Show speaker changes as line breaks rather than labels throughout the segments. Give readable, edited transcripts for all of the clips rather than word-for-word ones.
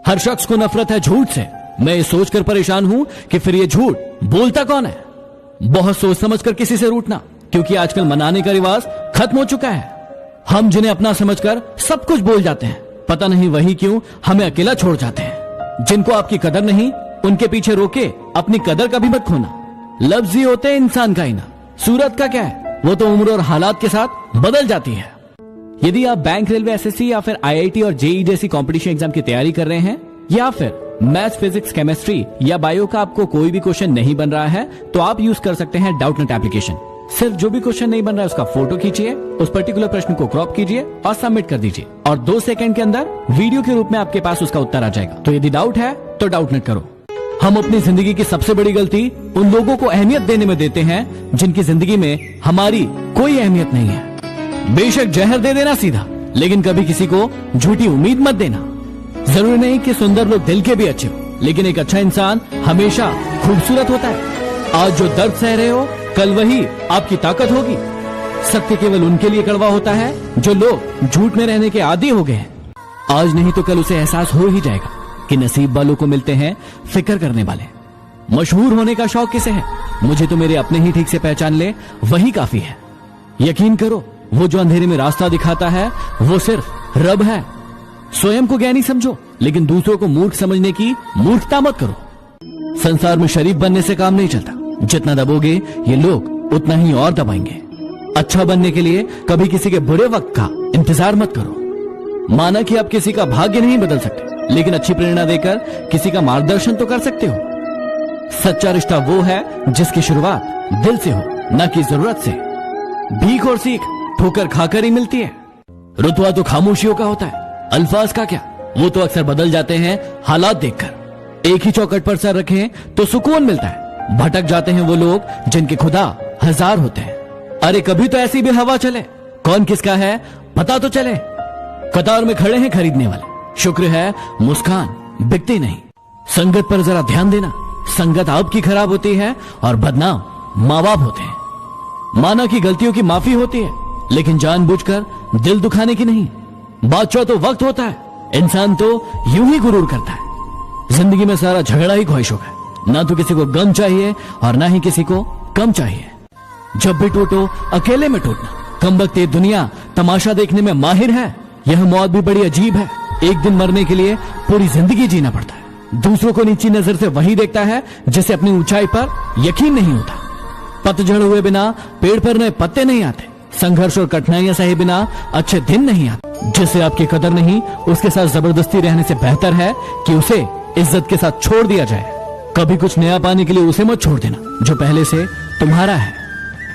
हर शख्स को नफरत है झूठ से। मैं ये सोचकर परेशान हूं कि फिर ये झूठ बोलता कौन है। बहुत सोच समझकर किसी से रूठना, क्योंकि आजकल मनाने का रिवाज खत्म हो चुका है। हम जिन्हें अपना समझकर सब कुछ बोल जाते हैं, पता नहीं वही क्यों हमें अकेला छोड़ जाते हैं। जिनको आपकी कदर नहीं, उनके पीछे रोके अपनी कदर कभी मत खोना। लफ्ज ही होते हैं इंसान का आईना, सूरत का क्या है, वो तो उम्र और हालात के साथ बदल जाती है। यदि आप बैंक, रेलवे, एसएससी या फिर आईआईटी और जेई जैसी कंपटीशन एग्जाम की तैयारी कर रहे हैं, या फिर मैथ्स, फिजिक्स, केमिस्ट्री या बायो का आपको कोई भी क्वेश्चन नहीं बन रहा है, तो आप यूज कर सकते हैं डाउटनेट एप्लीकेशन। सिर्फ जो भी क्वेश्चन नहीं बन रहा है उसका फोटो खींचिए, उस पर्टिकुलर प्रश्न को क्रॉप कीजिए और सबमिट कर दीजिए, और 2 सेकंड के अंदर वीडियो के रूप में आपके पास उसका उत्तर आ जाएगा। तो यदि डाउट है तो डाउटनेट करो। हम अपनी जिंदगी की सबसे बड़ी गलती उन लोगों को अहमियत देने में देते हैं जिनकी जिंदगी में हमारी कोई अहमियत नहीं है। बेशक जहर दे देना सीधा, लेकिन कभी किसी को झूठी उम्मीद मत देना। जरूरी नहीं कि सुंदर लोग दिल के भी अच्छे हो, लेकिन एक अच्छा इंसान हमेशा खूबसूरत होता है। आज जो दर्द सह रहे हो, कल वही आपकी ताकत होगी। सत्य केवल उनके लिए कड़वा होता है जो लोग झूठ में रहने के आदी हो गए हैं। आज नहीं तो कल उसे एहसास हो ही जाएगा कि नसीब वालों को मिलते हैं फिक्र करने वाले। मशहूर होने का शौक किसे है? मुझे तो मेरे अपने ही ठीक से पहचान ले वही काफी है। यकीन करो, वो जो अंधेरे में रास्ता दिखाता है वो सिर्फ रब है। स्वयं को ज्ञानी समझो, लेकिन दूसरों को मूर्ख समझने की मूर्खता मत करो। संसार में शरीफ बनने से काम नहीं चलता। जितना दबोगे ये लोग उतना ही और दबाएंगे। अच्छा बनने के लिए कभी किसी के बुरे वक्त का इंतजार मत करो। माना कि आप किसी का भाग्य नहीं बदल सकते, लेकिन अच्छी प्रेरणा देकर किसी का मार्गदर्शन तो कर सकते हो। सच्चा रिश्ता वो है जिसकी शुरुआत दिल से हो, न कि जरूरत से। भीख और सीख ठोकर खाकर ही मिलती है। रुतबा तो खामोशियों का होता है, अल्फाज का क्या, वो तो अक्सर बदल जाते हैं हालात देखकर। एक ही चौखट पर सर रखें तो सुकून मिलता है। भटक जाते हैं वो लोग जिनके खुदा हजार होते हैं। अरे कभी तो ऐसी भी हवा चले, कौन किसका है पता तो चले। कतार में खड़े हैं खरीदने वाले, शुक्र है मुस्कान बिकती नहीं। संगत पर जरा ध्यान देना, संगत आपकी खराब होती है और बदनाम माँ बाप होते हैं। माना कि गलतियों की माफी होती है, लेकिन जानबूझकर दिल दुखाने की नहीं। बादशाह तो वक्त होता है, इंसान तो यूं ही गुरूर करता है। जिंदगी में सारा झगड़ा ही ख्वाहिशों का, ना तो किसी को गम चाहिए और ना ही किसी को कम चाहिए। जब भी टूटो अकेले में टूटना। कमबख्त ये दुनिया तमाशा देखने में माहिर है। यह मौत भी बड़ी अजीब है। एक दिन मरने के लिए पूरी जिंदगी जीना पड़ता है। दूसरों को नीची नजर से वही देखता है जिसे अपनी ऊंचाई पर यकीन नहीं होता। पतझड़ हुए बिना पेड़ पर नए पत्ते नहीं आते। संघर्ष और कठिनाइयां सहे बिना अच्छे दिन नहीं आते। जिसे आपकी कदर नहीं, उसके साथ जबरदस्ती रहने से बेहतर है कि उसे इज्जत के साथ छोड़ दिया जाए। कभी कुछ नया पाने के लिए उसे मत छोड़ देना जो पहले से तुम्हारा है।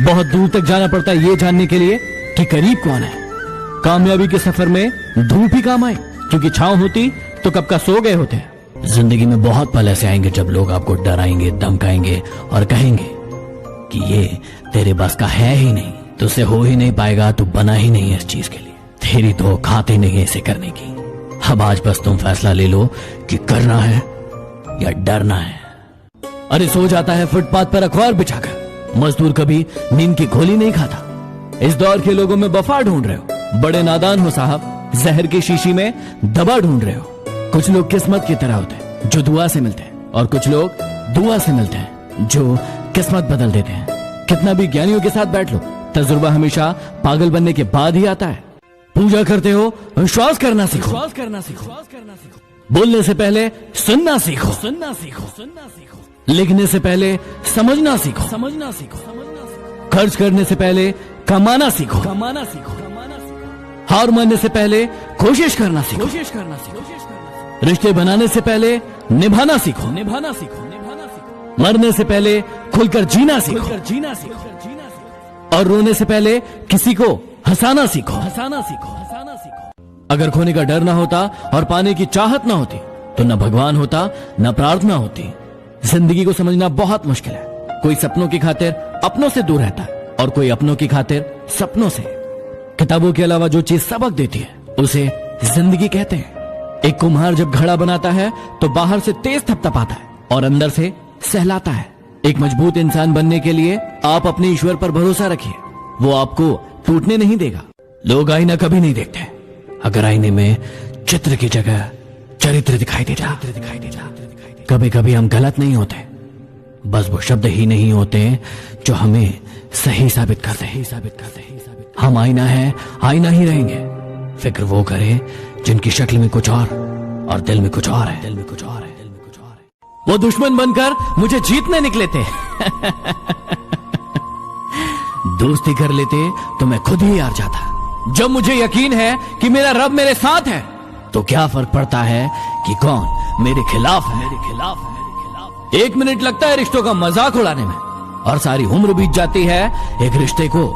बहुत दूर तक जाना पड़ता है ये जानने के लिए कि करीब कौन है। कामयाबी के सफर में धूप ही काम आए, क्योंकि छांव होती तो कब का सो गए होते। जिंदगी में बहुत पल ऐसे आएंगे जब लोग आपको डराएंगे, धमकाएंगे और कहेंगे कि ये तेरे बस का है ही नहीं, तुझसे हो ही नहीं पाएगा, तू बना ही नहीं है इस चीज के लिए, तेरी तो औकात ही नहीं है इसे करने की। अब आज बस तुम फैसला ले लो कि करना है या डरना है। अरे सो जाता है फुटपाथ पर अखबार बिछाकर। मजदूर कभी नींद की गोली नहीं खाता। इस दौर के लोगों में वफा ढूंढ रहे हो, बड़े नादान हो साहब। जहर की शीशी में दवा ढूंढ रहे हो। कुछ लोग किस्मत की तरह होते हैं जो दुआ से मिलते हैं, और कुछ लोग दुआ से मिलते हैं जो किस्मत बदल देते हैं। कितना भी ज्ञानियों के साथ बैठ लो, तजुर्बा हमेशा पागल बनने के बाद ही आता है। पूजा करते हो, विश्वास करना सीखो। बोलने से पहले सुनना सीखो। लिखने से पहले समझना सीखो। खर्च करने से पहले कमाना सीखो। हार मानने से पहले कोशिश करना सीखो। रिश्ते बनाने से पहले निभाना सीखो। मरने से पहले खुलकर जीना सीखो। और रोने से पहले किसी को हंसाना सीखो। अगर खोने का डर ना होता और पाने की चाहत ना होती तो न भगवान होता न प्रार्थना होती। जिंदगी को समझना बहुत मुश्किल है। कोई सपनों की खातिर अपनों से दूर रहता है और कोई अपनों की खातिर सपनों से। किताबों के अलावा जो चीज सबक देती है उसे जिंदगी कहते हैं। एक कुम्हार जब घड़ा बनाता है तो बाहर से तेज थपथपाता है और अंदर से सहलाता है। एक मजबूत इंसान बनने के लिए आप अपने ईश्वर पर भरोसा रखिए, वो आपको टूटने नहीं देगा। लोग आईना कभी नहीं देखते। अगर आईने में चित्र की जगह चरित्र दिखाई दे जा। कभी कभी हम गलत नहीं होते, बस वो शब्द ही नहीं होते जो हमें सही साबित करते हैं। हम आईना है, आईना ही रहेंगे। फिक्र वो करे जिनकी शक्ल में कुछ और दिल में कुछ और है। वो दुश्मन बनकर मुझे जीतने निकले थे। दोस्ती कर लेते तो मैं खुद ही हार जाता। जब मुझे यकीन है कि मेरा रब मेरे साथ है, तो क्या फर्क पड़ता है कि कौन मेरे खिलाफ है। एक मिनट लगता है रिश्तों का मजाक उड़ाने में, और सारी उम्र बीत जाती है एक रिश्ते को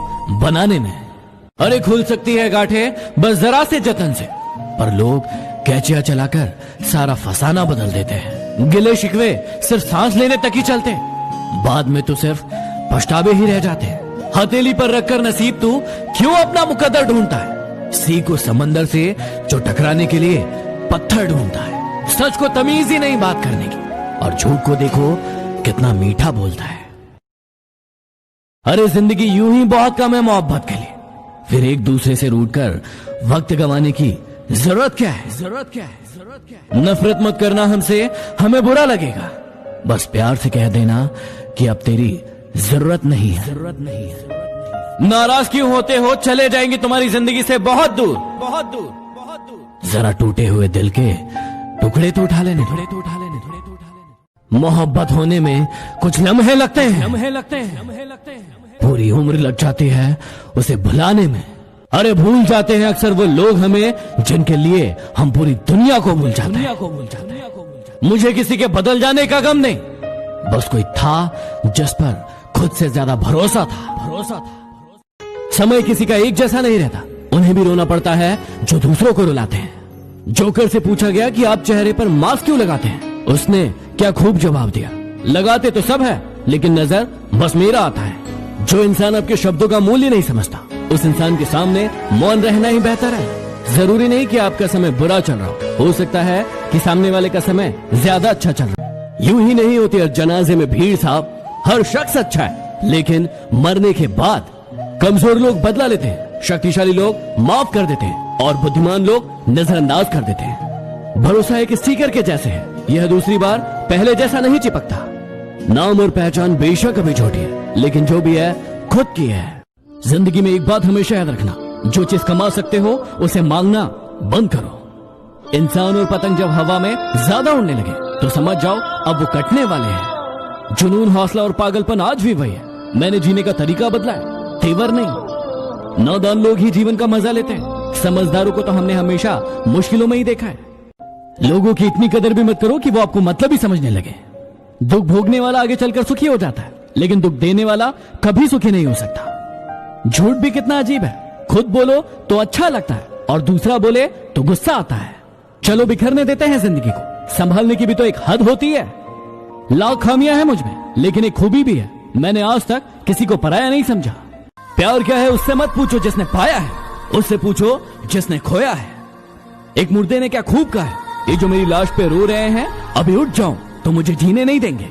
बनाने में। अरे खुल सकती है गांठें बस जरा से जतन से, पर लोग कैचिया चलाकर सारा फसाना बदल देते हैं। गिले शिकवे सिर्फ सांस लेने तक ही चलते, बाद में तो सिर्फ पछतावे ही रह जाते हैं। हथेली पर रखकर नसीब तू क्यों अपना मुकद्दर ढूंढता है? सी को समंदर से जो टकराने के लिए पत्थर ढूंढता है। सच को तमीज ही नहीं बात करने की, और झूठ को देखो कितना मीठा बोलता है। अरे जिंदगी यूं ही बहुत कम है मोहब्बत के लिए, फिर एक दूसरे से रूठकर वक्त गंवाने की जरूरत क्या है? नफरत मत करना हमसे, हमें बुरा लगेगा। बस प्यार से कह देना कि अब तेरी जरूरत नहीं है। नाराज क्यों होते हो? चले जाएंगे तुम्हारी जिंदगी से बहुत दूर। जरा टूटे हुए दिल के टुकड़े तो उठा लेने। मोहब्बत होने में कुछ लम्हे लगते हैं, पूरी उम्र लग जाती है उसे भुलाने में। अरे भूल जाते हैं अक्सर वो लोग हमें जिनके लिए हम पूरी दुनिया को भूल जाते हैं। मुझे किसी के बदल जाने का गम नहीं, बस कोई था जिस पर खुद से ज्यादा भरोसा था। समय किसी का एक जैसा नहीं रहता, उन्हें भी रोना पड़ता है जो दूसरों को रुलाते हैं। जोकर से पूछा गया कि आप चेहरे पर मास्क क्यों लगाते हैं? उसने क्या खूब जवाब दिया, लगाते तो सब है लेकिन नजर बस मेरा आता है। जो इंसान आपके शब्दों का मूल्य नहीं समझता, उस इंसान के सामने मौन रहना ही बेहतर है। जरूरी नहीं कि आपका समय बुरा चल रहा हो सकता है कि सामने वाले का समय ज्यादा अच्छा चल रहा है। यूं ही नहीं होती हर जनाजे में भीड़ साहब। हर शख्स अच्छा है, लेकिन मरने के बाद कमजोर लोग बदला लेते हैं, शक्तिशाली लोग माफ कर देते हैं, और बुद्धिमान लोग नजरअंदाज कर देते हैं। भरोसा एक स्टिकर के जैसे है, यह दूसरी बार पहले जैसा नहीं चिपकता। नाम और पहचान बेशक अभी छोटी है, लेकिन जो भी है खुद की है। जिंदगी में एक बात हमेशा याद रखना, जो चीज कमा सकते हो उसे मांगना बंद करो। इंसान और पतंग जब हवा में ज्यादा उड़ने लगे तो समझ जाओ अब वो कटने वाले हैं। जुनून, हौसला और पागलपन आज भी वही है। मैंने जीने का तरीका बदला है, तेवर नहीं। नादान लोग ही जीवन का मजा लेते हैं, समझदारों को तो हमने हमेशा मुश्किलों में ही देखा है। लोगों की इतनी कदर भी मत करो कि वो आपको मतलब ही समझने लगे। दुख भोगने वाला आगे चलकर सुखी हो जाता है, लेकिन दुख देने वाला कभी सुखी नहीं हो सकता। झूठ भी कितना अजीब है, खुद बोलो तो अच्छा लगता है और दूसरा बोले तो गुस्सा आता है। चलो बिखरने देते हैं जिंदगी को, संभालने की भी तो एक हद होती है। लाख खामियां हैं मुझ में, लेकिन एक खूबी भी है, मैंने आज तक किसी को पराया नहीं समझा। प्यार क्या है उससे मत पूछो जिसने पाया है, उससे पूछो जिसने खोया है। एक मुर्दे ने क्या खूब कहा है, ये जो मेरी लाश पे रो रहे हैं अभी उठ जाऊं तो मुझे जीने नहीं देंगे।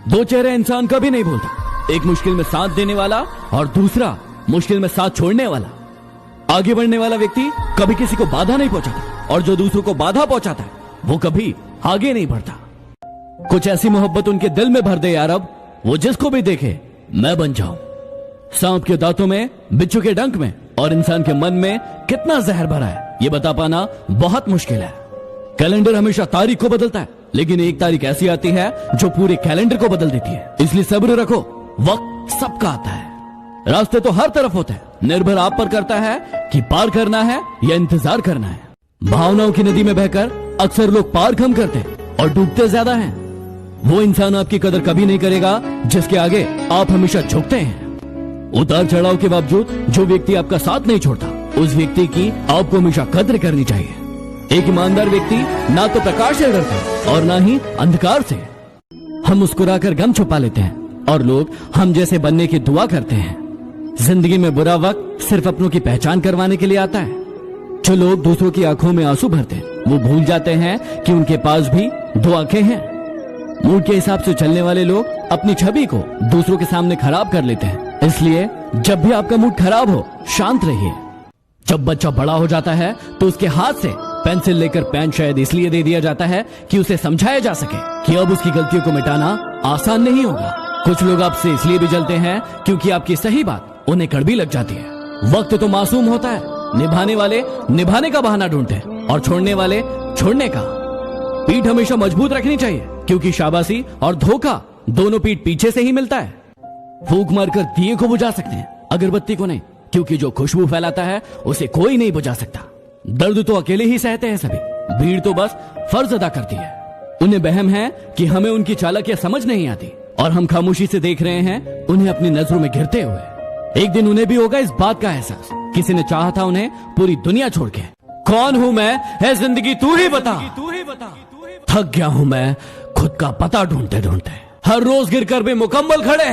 दो चेहरे इंसान कभी नहीं बोलता, एक मुश्किल में साथ देने वाला और दूसरा मुश्किल में साथ छोड़ने वाला। आगे बढ़ने वाला व्यक्ति कभी किसी को बाधा नहीं पहुंचाता, और जो दूसरों को बाधा पहुंचाता है वो कभी आगे नहीं बढ़ता। कुछ ऐसी मोहब्बत उनके दिल में भर दे यार अब, वो जिसको भी देखे मैं बन जाऊं। सांप के दांतों में, बिच्छू के डंक में और इंसान के मन में कितना जहर भरा है ये बता पाना बहुत मुश्किल है। कैलेंडर हमेशा तारीख को बदलता है, लेकिन एक तारीख ऐसी आती है जो पूरे कैलेंडर को बदल देती है। इसलिए सब्र रखो, वक्त सबका आता है। रास्ते तो हर तरफ होते हैं, निर्भर आप पर करता है कि पार करना है या इंतजार करना है। भावनाओं की नदी में बहकर अक्सर लोग पार कम करते हैं और डूबते ज्यादा हैं। वो इंसान आपकी कदर कभी नहीं करेगा जिसके आगे आप हमेशा झुकते हैं। उतार चढ़ाव के बावजूद जो व्यक्ति आपका साथ नहीं छोड़ता, उस व्यक्ति की आपको हमेशा कद्र करनी चाहिए। एक ईमानदार व्यक्ति ना तो प्रकाश से डरता और ना ही अंधकार से। हम मुस्कुराकर गम छुपा लेते हैं और लोग हम जैसे बनने की दुआ करते हैं। जिंदगी में बुरा वक्त सिर्फ अपनों की पहचान करवाने के लिए आता है। जो लोग दूसरों की आंखों में आंसू भरते हैं वो भूल जाते हैं कि उनके पास भी दो आंखें हैं। मूड के हिसाब से चलने वाले लोग अपनी छवि को दूसरों के सामने खराब कर लेते हैं। इसलिए जब भी आपका मूड खराब हो, शांत रहिए। जब बच्चा बड़ा हो जाता है तो उसके हाथ से पेंसिल लेकर पेन शायद इसलिए दे दिया जाता है कि उसे समझाया जा सके कि अब उसकी गलतियों को मिटाना आसान नहीं होगा। कुछ लोग आपसे इसलिए भी जलते हैं क्योंकि आपकी सही बात उन्हें कड़वी लग जाती है। वक्त तो मासूम होता है, निभाने वाले निभाने का बहाना ढूंढते हैं और छोड़ने वाले छोड़ने का। पीठ हमेशा मजबूत रखनी चाहिए क्योंकि शाबाशी और धोखा दोनों पीठ पीछे से ही मिलता है। फूंक मारकर दिए को बुझा सकते हैं, अगरबत्ती को नहीं, क्योंकि जो खुशबू फैलाता है उसे कोई नहीं बुझा सकता। दर्द तो अकेले ही सहते हैं सभी, भीड़ तो बस फर्ज अदा करती है। उन्हें वहम है कि हमें उनकी चालाकियां समझ नहीं आती और हम खामोशी से देख रहे हैं उन्हें अपनी नजरों में गिरते हुए। एक दिन उन्हें भी होगा इस बात का एहसास, किसी ने चाहा था उन्हें पूरी दुनिया छोड़ के। कौन हूं मैं, है जिंदगी तू ही बता। थक गया हूं मैं खुद का पता ढूंढते ढूंढते, हर रोज गिरकर भी मुकम्मल खड़े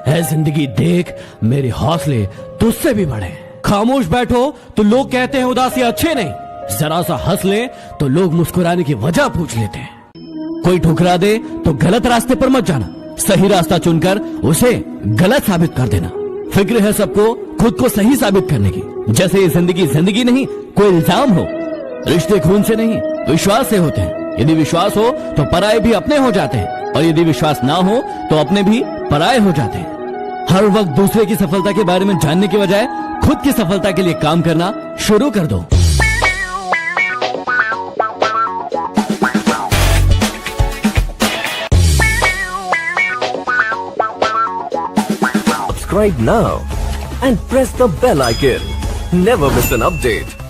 है जिंदगी, देख मेरे हौसले तुझसे भी बड़े। खामोश बैठो तो लोग कहते हैं उदासी अच्छे नहीं, जरा सा हंस ले तो लोग मुस्कुराने की वजह पूछ लेते हैं। कोई ठुकरा दे तो गलत रास्ते पर मत जाना, सही रास्ता चुनकर उसे गलत साबित कर देना। फिक्र है सबको खुद को सही साबित करने की, जैसे ये जिंदगी जिंदगी नहीं कोई इल्जाम हो। रिश्ते खून से नहीं विश्वास से होते हैं, यदि विश्वास हो तो पराये भी अपने हो जाते हैं और यदि विश्वास ना हो तो अपने भी पराये हो जाते हैं। हर वक्त दूसरे की सफलता के बारे में जानने के बजाय खुद की सफलता के लिए काम करना शुरू कर दो।
Subscribe now and press the bell icon. Never miss an update.